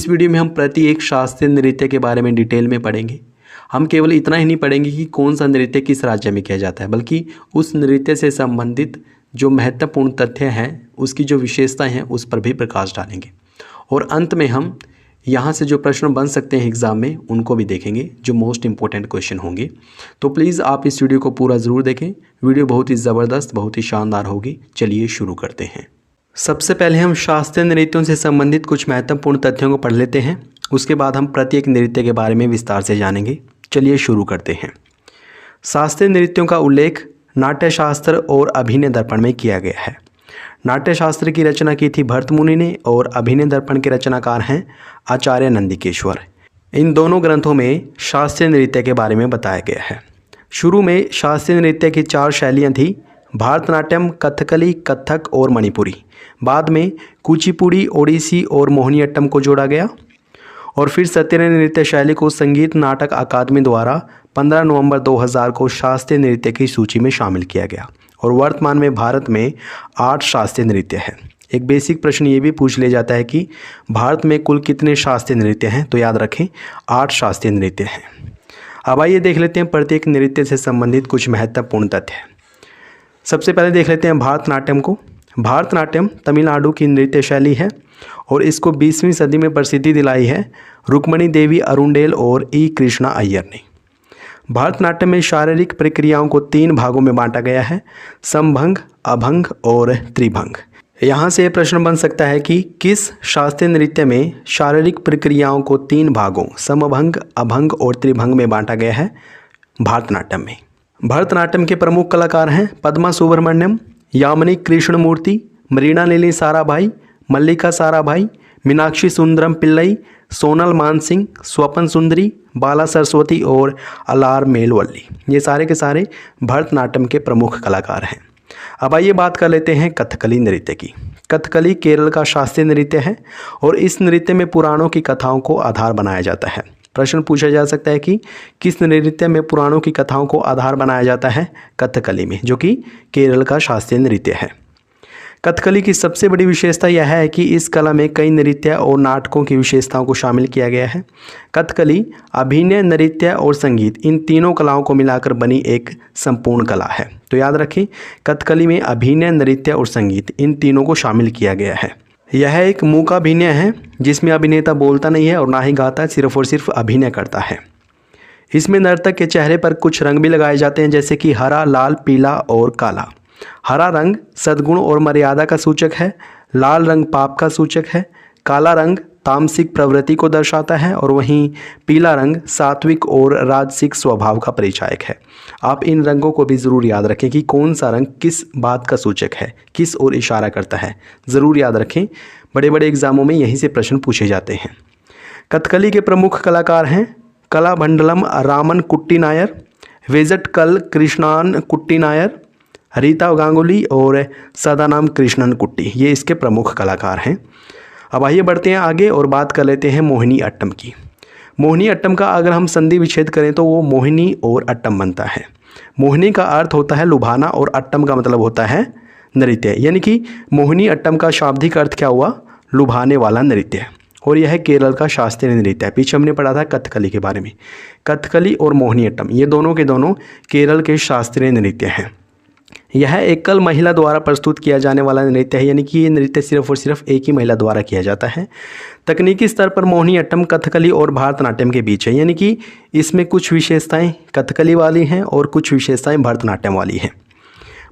इस वीडियो में हम प्रत्येक शास्त्रीय नृत्य के बारे में डिटेल में पढ़ेंगे। हम केवल इतना ही नहीं पढ़ेंगे कि कौन सा नृत्य किस राज्य में किया जाता है, बल्कि उस नृत्य से संबंधित जो महत्वपूर्ण तथ्य हैं, उसकी जो विशेषताएं हैं, उस पर भी प्रकाश डालेंगे। और अंत में हम यहाँ से जो प्रश्न बन सकते हैं एग्ज़ाम में, उनको भी देखेंगे, जो मोस्ट इंपॉर्टेंट क्वेश्चन होंगे। तो प्लीज़ आप इस वीडियो को पूरा ज़रूर देखें। वीडियो बहुत ही ज़बरदस्त, बहुत ही शानदार होगी। चलिए शुरू करते हैं। सबसे पहले हम शास्त्रीय नृत्यों से संबंधित कुछ महत्वपूर्ण तथ्यों को पढ़ लेते हैं। उसके बाद हम प्रत्येक नृत्य के बारे में विस्तार से जानेंगे। चलिए शुरू करते हैं। शास्त्रीय नृत्यों का उल्लेख नाट्यशास्त्र और अभिनय दर्पण में किया गया है। नाट्यशास्त्र की रचना की थी भरत मुनि ने और अभिनय दर्पण के रचनाकार हैं आचार्य नंदिकेश्वर। इन दोनों ग्रंथों में शास्त्रीय नृत्य के बारे में बताया गया है। शुरू में शास्त्रीय नृत्य की 4 शैलियाँ थीं: भारतनाट्यम, कथकली, कथक और मणिपुरी। बाद में कुचिपुड़ी, ओडिसी और मोहिनीअट्टम को जोड़ा गया और फिर सत्रिय नृत्य शैली को संगीत नाटक अकादमी द्वारा 15 नवंबर 2000 को शास्त्रीय नृत्य की सूची में शामिल किया गया। और वर्तमान में भारत में 8 शास्त्रीय नृत्य हैं। एक बेसिक प्रश्न ये भी पूछ लिया जाता है कि भारत में कुल कितने शास्त्रीय नृत्य हैं, तो याद रखें 8 शास्त्रीय नृत्य हैं। अब आइए देख लेते हैं प्रत्येक नृत्य से संबंधित कुछ महत्वपूर्ण तथ्य। सबसे पहले देख लेते हैं भारतनाट्यम को। भारतनाट्यम तमिलनाडु की नृत्य शैली है और इसको 20वीं सदी में प्रसिद्धि दिलाई है रुक्मणी देवी अरुंडेल और ई कृष्णा अय्यर ने। भारतनाट्यम में शारीरिक प्रक्रियाओं को 3 भागों में बांटा गया है: समभंग, अभंग और त्रिभंग। यहाँ से प्रश्न बन सकता है कि किस शास्त्रीय नृत्य में शारीरिक प्रक्रियाओं को 3 भागों समभंग, अभंग और त्रिभंग में बांटा गया है? भारतनाट्यम में। भरतनाट्यम के प्रमुख कलाकार हैं पद्मा सुब्रमण्यम, यामिनी कृष्णमूर्ति, मरीना लिली साराभाई, मल्लिका साराभाई, मीनाक्षी सुंदरम पिल्लई, सोनल मानसिंह, स्वपन सुंदरी, बाला सरस्वती और अलार मेलवल्ली। ये सारे के सारे भरतनाट्यम के प्रमुख कलाकार हैं। अब आइए बात कर लेते हैं कथकली नृत्य की। कथकली केरल का शास्त्रीय नृत्य है और इस नृत्य में पुराणों की कथाओं को आधार बनाया जाता है। प्रश्न पूछा जा सकता है कि किस नृत्य में पुराणों की कथाओं को आधार बनाया जाता है? कथकली में, जो कि केरल का शास्त्रीय नृत्य है। कथकली की सबसे बड़ी विशेषता यह है कि इस कला में कई नृत्य और नाटकों की विशेषताओं को शामिल किया गया है। कथकली अभिनय, नृत्य और संगीत, इन तीनों कलाओं को मिलाकर बनी एक संपूर्ण कला है। तो याद रखें, कथकली में अभिनय, नृत्य और संगीत, इन तीनों को शामिल किया गया है। यह एक मूकाभिनय है जिसमें अभिनेता बोलता नहीं है और ना ही गाता है, सिर्फ और सिर्फ अभिनय करता है। इसमें नर्तक के चेहरे पर कुछ रंग भी लगाए जाते हैं, जैसे कि हरा, लाल, पीला और काला। हरा रंग सद्गुण और मर्यादा का सूचक है, लाल रंग पाप का सूचक है, काला रंग तामसिक प्रवृत्ति को दर्शाता है और वहीं पीला रंग सात्विक और राजसिक स्वभाव का परिचायक है। आप इन रंगों को भी ज़रूर याद रखें कि कौन सा रंग किस बात का सूचक है, किस ओर इशारा करता है। ज़रूर याद रखें, बड़े बड़े एग्जामों में यहीं से प्रश्न पूछे जाते हैं। कथकली के प्रमुख कलाकार हैं कलाभंडलम रामन कुट्टी नायर, वेजटकल कृष्णान कुट्टी नायर, रीता गांगुली और सदानम कृष्णन कुट्टी। ये इसके प्रमुख कलाकार हैं। अब आइए बढ़ते हैं आगे और बात कर लेते हैं मोहिनी अट्टम की। मोहिनी अट्टम का अगर हम संधि विच्छेद करें तो वो मोहिनी और अट्टम बनता है। मोहिनी का अर्थ होता है लुभाना और अट्टम का मतलब होता है नृत्य, यानी कि मोहिनी अट्टम का शाब्दिक अर्थ क्या हुआ? लुभाने वाला नृत्य। और यह केरल का शास्त्रीय नृत्य है। पीछे हमने पढ़ा था कथकली के बारे में। कथकली और मोहिनी अट्टम ये दोनों के दोनों केरल के शास्त्रीय नृत्य हैं। यह एकल महिला द्वारा प्रस्तुत किया जाने वाला नृत्य है, यानी कि ये नृत्य सिर्फ और सिर्फ एक ही महिला द्वारा किया जाता है। तकनीकी स्तर पर मोहिनी अट्टम कथकली और भारतनाट्यम के बीच है, यानी कि इसमें कुछ विशेषताएं कथकली वाली हैं और कुछ विशेषताएं भरतनाट्यम वाली हैं।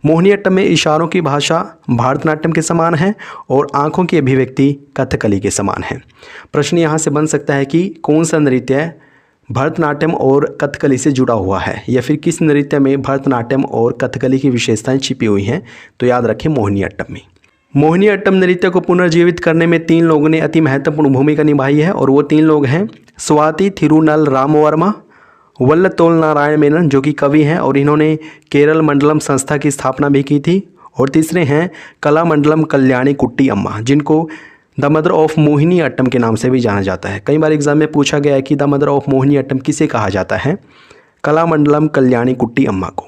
मोहिनी अट्टम में इशारों की भाषा भारतनाट्यम के समान है और आंखों की अभिव्यक्ति कथकली के समान है। प्रश्न यहाँ से बन सकता है कि कौन सा नृत्य भरतनाट्यम और कथकली से जुड़ा हुआ है, या फिर किस नृत्य में भरतनाट्यम और कथकली की विशेषताएं छिपी हुई हैं? तो याद रखें मोहिनी अट्टम में। मोहिनी अट्टम नृत्य को पुनर्जीवित करने में 3 लोगों ने अति महत्वपूर्ण भूमिका निभाई है और वो 3 लोग हैं स्वाति थिरुनल रामवर्मा, वल्लतोल नारायण मेनन जो कि कवि हैं और इन्होंने केरल मंडलम संस्था की स्थापना भी की थी, और तीसरे हैं कलामंडलम कल्याणी कुट्टी अम्मा, जिनको the mother of Mohini Attam के नाम से भी जाना जाता है। कई बार एग्जाम में पूछा गया है कि the mother of Mohini Attam किसे कहा जाता है? कलामंडलम कल्याणी कुट्टी अम्मा को।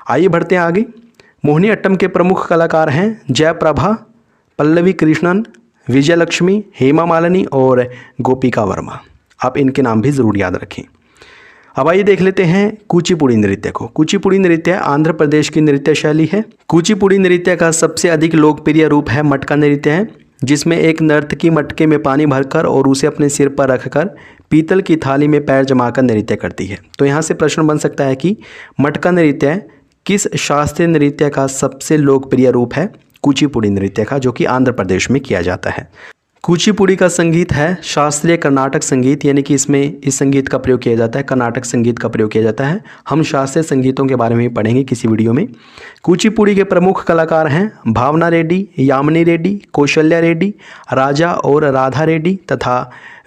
आइए बढ़ते हैं आगे। मोहिनी अट्टम के प्रमुख कलाकार हैं जयप्रभा, पल्लवी कृष्णन, विजयलक्ष्मी, हेमा मालिनी और गोपिका वर्मा। आप इनके नाम भी ज़रूर याद रखें। अब आइए देख लेते हैं कुचिपुड़ी नृत्य को। कुचिपुड़ी नृत्य आंध्र प्रदेश की नृत्य शैली है। कुचिपुड़ी नृत्य का सबसे अधिक लोकप्रिय रूप है मटका नृत्य है, जिसमें एक नर्तकी मटके में पानी भरकर और उसे अपने सिर पर रखकर पीतल की थाली में पैर जमाकर नृत्य करती है। तो यहाँ से प्रश्न बन सकता है कि मटका नृत्य किस शास्त्रीय नृत्य का सबसे लोकप्रिय रूप है? कुचिपुड़ी नृत्य का, जो कि आंध्र प्रदेश में किया जाता है। कुचिपुड़ी का संगीत है शास्त्रीय कर्नाटक संगीत, यानी कि इसमें इस संगीत का प्रयोग किया जाता है, कर्नाटक संगीत का प्रयोग किया जाता है। हम शास्त्रीय संगीतों के बारे में पढ़ेंगे किसी वीडियो में। कुचिपुड़ी के प्रमुख कलाकार हैं भावना रेड्डी, यामिनी रेड्डी, कौशल्या रेड्डी, राजा और राधा रेड्डी तथा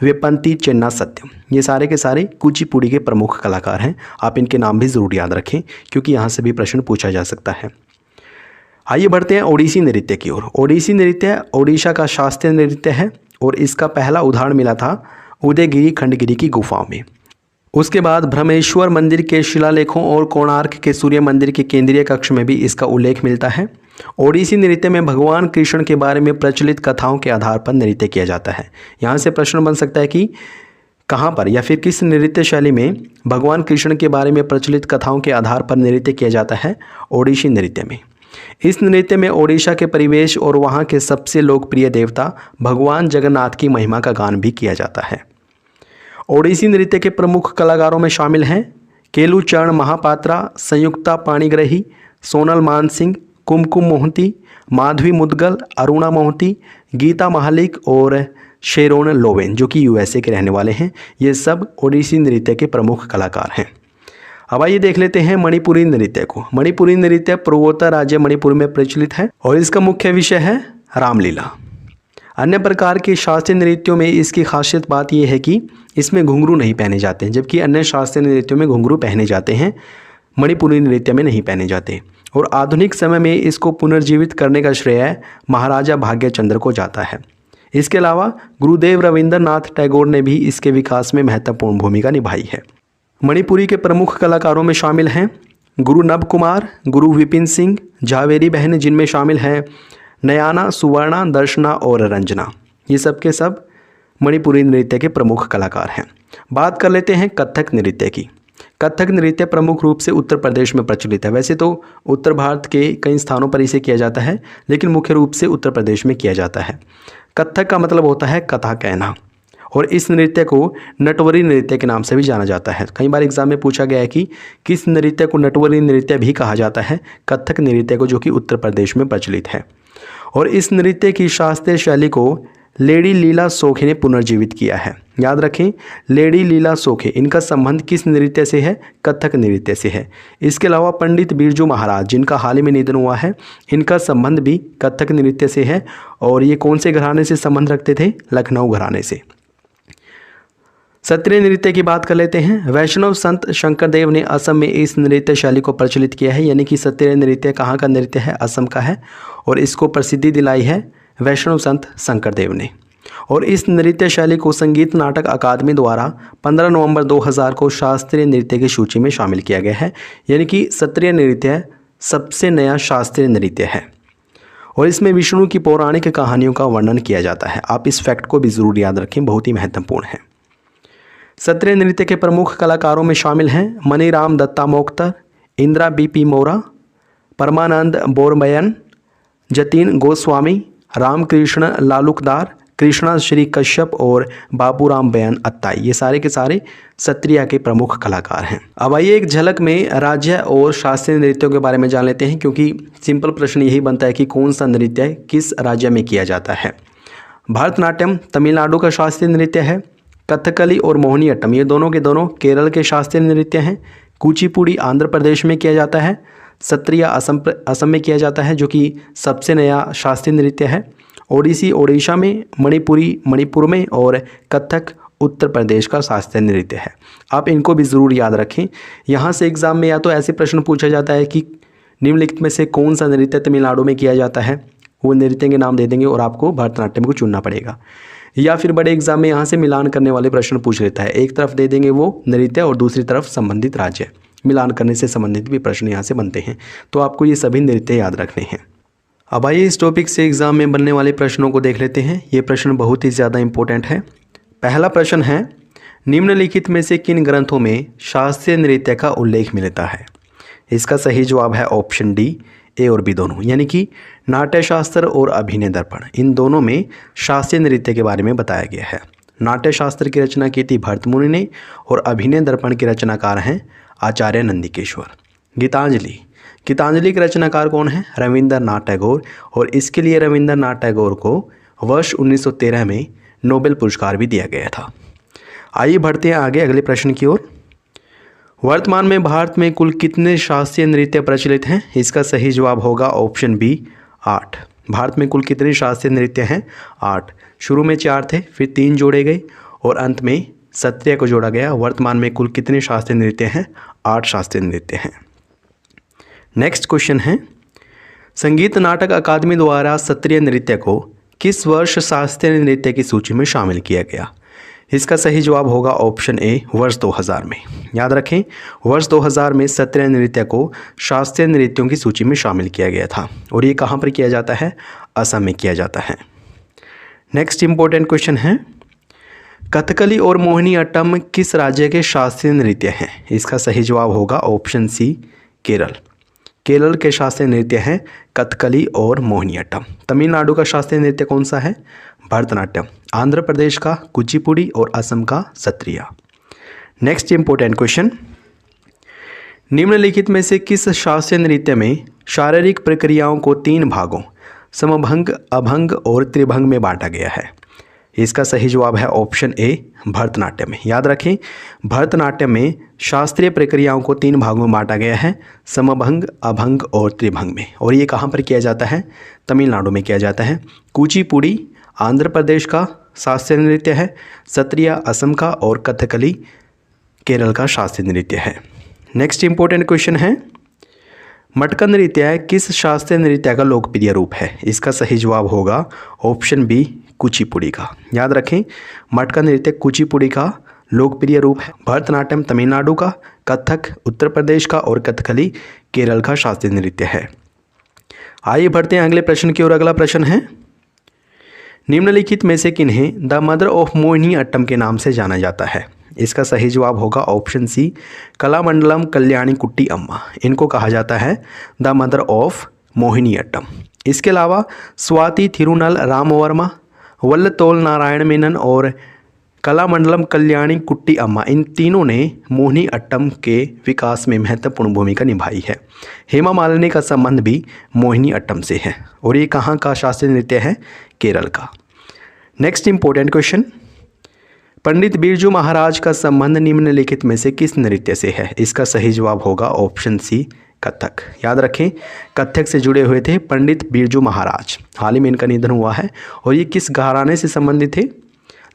वेपंती चेन्ना सत्यम। ये सारे के सारे कुचिपुड़ी के प्रमुख कलाकार हैं। आप इनके नाम भी ज़रूर याद रखें, क्योंकि यहाँ से भी प्रश्न पूछा जा सकता है। आइए बढ़ते हैं ओडिसी नृत्य की ओर। ओडिसी नृत्य ओडिशा का शास्त्रीय नृत्य है और इसका पहला उदाहरण मिला था उदयगिरी खंडगिरी की गुफाओं में। उसके बाद ब्रह्मेश्वर मंदिर के शिलालेखों और कोणार्क के सूर्य मंदिर के केंद्रीय कक्ष में भी इसका उल्लेख मिलता है। ओडिसी नृत्य में भगवान कृष्ण के बारे में प्रचलित कथाओं के आधार पर नृत्य किया जाता है। यहाँ से प्रश्न बन सकता है कि कहाँ पर या फिर किस नृत्य शैली में भगवान कृष्ण के बारे में प्रचलित कथाओं के आधार पर नृत्य किया जाता है? ओडिसी नृत्य में। इस नृत्य में ओडिशा के परिवेश और वहाँ के सबसे लोकप्रिय देवता भगवान जगन्नाथ की महिमा का गान भी किया जाता है। ओडिसी नृत्य के प्रमुख कलाकारों में शामिल हैं केलुचरण महापात्रा, संयुक्ता पाणिग्राही, सोनल मानसिंह, कुमकुम मोहंती, माधवी मुदगल, अरुणा मोहंती, गीता महालिक और शेरोन लोवेन, जो कि यूएसए के रहने वाले हैं। ये सब ओडिसी नृत्य के प्रमुख कलाकार हैं। अब आइए देख लेते हैं मणिपुरी नृत्य को। मणिपुरी नृत्य पूर्वोत्तर राज्य मणिपुर में प्रचलित है और इसका मुख्य विषय है रामलीला। अन्य प्रकार के शास्त्रीय नृत्यों में इसकी खासियत बात यह है कि इसमें घुंघरू नहीं पहने जाते हैं, जबकि अन्य शास्त्रीय नृत्यों में घुंघरू पहने जाते हैं, मणिपुरी नृत्य में नहीं पहने जाते। और आधुनिक समय में इसको पुनर्जीवित करने का श्रेय महाराजा भाग्यचंद्र को जाता है। इसके अलावा गुरुदेव रविंद्रनाथ टैगोर ने भी इसके विकास में महत्वपूर्ण भूमिका निभाई है। मणिपुरी के प्रमुख कलाकारों में शामिल हैं गुरु नभ कुमार, गुरु विपिन सिंह, झावेरी बहन, जिनमें शामिल हैं नयाना, सुवर्णा, दर्शना और रंजना। ये सब के सब मणिपुरी नृत्य के प्रमुख कलाकार हैं। बात कर लेते हैं कथक नृत्य की। कथक नृत्य प्रमुख रूप से उत्तर प्रदेश में प्रचलित है। वैसे तो उत्तर भारत के कई स्थानों पर इसे किया जाता है, लेकिन मुख्य रूप से उत्तर प्रदेश में किया जाता है। कथक का मतलब होता है कथा कहना, और इस नृत्य को नटवरी नृत्य के नाम से भी जाना जाता है। कई बार एग्जाम में पूछा गया है कि किस नृत्य को नटवरी नृत्य भी कहा जाता है? कथक नृत्य को, जो कि उत्तर प्रदेश में प्रचलित है। और इस नृत्य की शास्त्रीय शैली को लेडी लीला सोखे ने पुनर्जीवित किया है। याद रखें, लेडी लीला सोखे, इनका संबंध किस नृत्य से है? कथक नृत्य से है। इसके अलावा पंडित बिरजू महाराज, जिनका हाल ही में निधन हुआ है, इनका संबंध भी कथक नृत्य से है। और ये कौन से घराने से संबंध रखते थे? लखनऊ घराने से। सत्रिय नृत्य की बात कर लेते हैं। वैष्णव संत शंकरदेव ने असम में इस नृत्य शैली को प्रचलित किया है, यानी कि सत्रिय नृत्य कहाँ का नृत्य है? असम का है, और इसको प्रसिद्धि दिलाई है वैष्णव संत शंकरदेव ने। और इस नृत्य शैली को संगीत नाटक अकादमी द्वारा 15 नवंबर 2000 को शास्त्रीय नृत्य की सूची में शामिल किया गया है, यानी कि सत्रिय नृत्य सबसे नया शास्त्रीय नृत्य है। और इसमें विष्णु की पौराणिक कहानियों का वर्णन किया जाता है। आप इस फैक्ट को भी ज़रूर याद रखें, बहुत ही महत्वपूर्ण है। सत्रिय नृत्य के प्रमुख कलाकारों में शामिल हैं मणिराम दत्ता मोक्तर, इंदिरा बीपी मोरा, परमानंद बोरमयन, जतीन गोस्वामी, रामकृष्ण लालुकदार, कृष्णा श्री कश्यप और बाबूराम बयान अत्ताई। ये सारे के सारे सत्रिया के प्रमुख कलाकार हैं। अब आइए एक झलक में राज्य और शास्त्रीय नृत्यों के बारे में जान लेते हैं, क्योंकि सिंपल प्रश्न यही बनता है कि कौन सा नृत्य किस राज्य में किया जाता है। भरतनाट्यम तमिलनाडु का शास्त्रीय नृत्य है। कथकली और मोहिनीअट्टम ये दोनों के दोनों केरल के शास्त्रीय नृत्य हैं। कुचिपुड़ी आंध्र प्रदेश में किया जाता है। सत्रिया असम में किया जाता है, जो कि सबसे नया शास्त्रीय नृत्य है। ओडिसी ओडिशा में, मणिपुरी मणिपुर में और कथक उत्तर प्रदेश का शास्त्रीय नृत्य है। आप इनको भी ज़रूर याद रखें। यहाँ से एग्ज़ाम में या तो ऐसे प्रश्न पूछा जाता है कि निम्नलिखित में से कौन सा नृत्य तमिलनाडु में किया जाता है, वो नृत्य के नाम दे देंगे और आपको भरतनाट्यम को चुनना पड़ेगा। या फिर बड़े एग्जाम में यहाँ से मिलान करने वाले प्रश्न पूछ लेता है। एक तरफ दे देंगे वो नृत्य और दूसरी तरफ संबंधित राज्य, मिलान करने से संबंधित भी प्रश्न यहाँ से बनते हैं। तो आपको ये सभी नृत्य याद रखने हैं। अब आइए इस टॉपिक से एग्ज़ाम में बनने वाले प्रश्नों को देख लेते हैं। ये प्रश्न बहुत ही ज़्यादा इम्पोर्टेंट है। पहला प्रश्न है, निम्नलिखित में से किन ग्रंथों में शास्त्रीय नृत्य का उल्लेख मिलता है? इसका सही जवाब है ऑप्शन डी, ए और बी दोनों, यानी कि नाट्यशास्त्र और अभिनय दर्पण, इन दोनों में शास्त्रीय नृत्य के बारे में बताया गया है। नाट्यशास्त्र की रचना की थी भरतमुनि ने और अभिनय दर्पण के रचनाकार हैं आचार्य नंदिकेश्वर। गीतांजलि के रचनाकार कौन है? रविंद्रनाथ टैगोर, और इसके लिए रविंद्रनाथ टैगोर को वर्ष 1913 में नोबेल पुरस्कार भी दिया गया था। आइए बढ़ते हैं आगे अगले प्रश्न की ओर। वर्तमान में भारत में कुल कितने शास्त्रीय नृत्य प्रचलित हैं? इसका सही जवाब होगा ऑप्शन बी, 8। भारत में कुल कितने शास्त्रीय नृत्य हैं? 8। शुरू में 4 थे, फिर 3 जोड़े गए और अंत में सत्रिया को जोड़ा गया। वर्तमान में कुल कितने शास्त्रीय नृत्य हैं? 8 शास्त्रीय नृत्य हैं। नेक्स्ट क्वेश्चन है, संगीत नाटक अकादमी द्वारा सत्रिय नृत्य को किस वर्ष शास्त्रीय नृत्य की सूची में शामिल किया गया? इसका सही जवाब होगा ऑप्शन ए, वर्ष 2000 में। याद रखें, वर्ष 2000 में सत्रिय नृत्य को शास्त्रीय नृत्यों की सूची में शामिल किया गया था। और ये कहाँ पर किया जाता है? असम में किया जाता है। नेक्स्ट इंपॉर्टेंट क्वेश्चन है, कथकली और मोहिनी अट्टम किस राज्य के शास्त्रीय नृत्य हैं? इसका सही जवाब होगा ऑप्शन सी, केरल। केरल के शास्त्रीय नृत्य हैं कथकली और मोहिनीअट्टम। तमिलनाडु का शास्त्रीय नृत्य कौन सा है? भरतनाट्यम। आंध्र प्रदेश का कुचिपुड़ी और असम का सत्रिया। नेक्स्ट इंपॉर्टेंट क्वेश्चन, निम्नलिखित में से किस शास्त्रीय नृत्य में शारीरिक प्रक्रियाओं को 3 भागों समभंग, अभंग और त्रिभंग में बांटा गया है? इसका सही जवाब है ऑप्शन ए, भरतनाट्यम में। याद रखें, भरतनाट्यम में शास्त्रीय प्रक्रियाओं को 3 भागों में बांटा गया है, समभंग, अभंग और त्रिभंग में। और ये कहाँ पर किया जाता है? तमिलनाडु में किया जाता है। कुचिपुड़ी आंध्र प्रदेश का शास्त्रीय नृत्य है, सत्रिया असम का और कथकली केरल का शास्त्रीय नृत्य है। नेक्स्ट इंपॉर्टेंट क्वेश्चन है, मटका नृत्य किस शास्त्रीय नृत्य का लोकप्रिय रूप है? इसका सही जवाब होगा ऑप्शन बी, कुचिपुड़ी का। याद रखें, मटका नृत्य कुचिपुड़ी का लोकप्रिय रूप है। भरतनाट्यम तमिलनाडु का, कथक उत्तर प्रदेश का और कथकली केरल का शास्त्रीय नृत्य है। आइए बढ़ते हैं अगले प्रश्न की ओर। अगला प्रश्न है, निम्नलिखित में से किन्हें द मदर ऑफ मोहिनीअट्टम के नाम से जाना जाता है? इसका सही जवाब होगा ऑप्शन सी, कलामंडलम कल्याणी कुट्टी अम्मा। इनको कहा जाता है द मदर ऑफ मोहिनीअट्टम। इसके अलावा स्वाति थिरुनल रामवर्मा, वल्लतोल नारायण मेनन और कलामंडलम कल्याणी कुट्टी अम्मा, इन तीनों ने मोहिनीअट्टम के विकास में महत्वपूर्ण भूमिका निभाई है। हेमा मालिनी का संबंध भी मोहिनीअट्टम से है। और ये कहाँ का शास्त्रीय नृत्य है? केरल का। Next important question, Pandit Birju Maharaj का संबंध निम्नलिखित में से किस नृत्य से है? इसका सही जवाब होगा ऑप्शन सी, कथक। याद रखें, कथक से जुड़े हुए थे पंडित बिरजू महाराज। हाल ही में इनका निधन हुआ है। और ये किस घराने से संबंधित थे?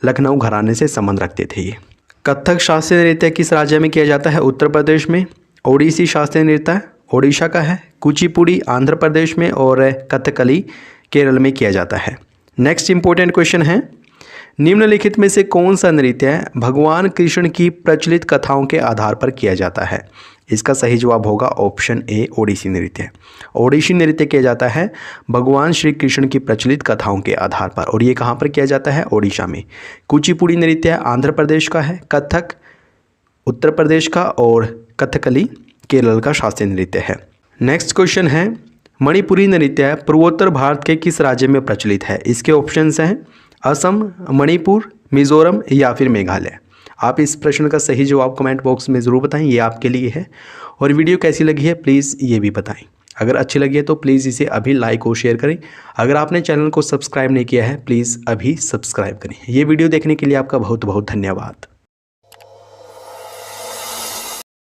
लखनऊ घराने से संबंध रखते थे ये। कथक शास्त्रीय नृत्य किस राज्य में किया जाता है? उत्तर प्रदेश में। ओडिसी शास्त्रीय नृत्य ओडिशा का है। कुचिपुड़ी आंध्र प्रदेश में और कथकली केरल में किया जाता है। नेक्स्ट इंपॉर्टेंट क्वेश्चन है, निम्नलिखित में से कौन सा नृत्य भगवान कृष्ण की प्रचलित कथाओं के आधार पर किया जाता है? इसका सही जवाब होगा ऑप्शन ए, ओडिसी नृत्य। ओडिसी नृत्य किया जाता है भगवान श्री कृष्ण की प्रचलित कथाओं के आधार पर। और ये कहाँ पर किया जाता है? ओडिशा में। कुचिपुड़ी नृत्य आंध्र प्रदेश का है, कथक उत्तर प्रदेश का और कथकली केरल का शास्त्रीय नृत्य है। नेक्स्ट क्वेश्चन है, मणिपुरी नृत्य पूर्वोत्तर भारत के किस राज्य में प्रचलित है? इसके ऑप्शंस हैं असम, मणिपुर, मिजोरम या फिर मेघालय। आप इस प्रश्न का सही जवाब कमेंट बॉक्स में ज़रूर बताएं, ये आपके लिए है। और वीडियो कैसी लगी है प्लीज़ ये भी बताएं। अगर अच्छी लगी है तो प्लीज़ इसे अभी लाइक और शेयर करें। अगर आपने चैनल को सब्सक्राइब नहीं किया है प्लीज़ अभी सब्सक्राइब करें। ये वीडियो देखने के लिए आपका बहुत बहुत धन्यवाद।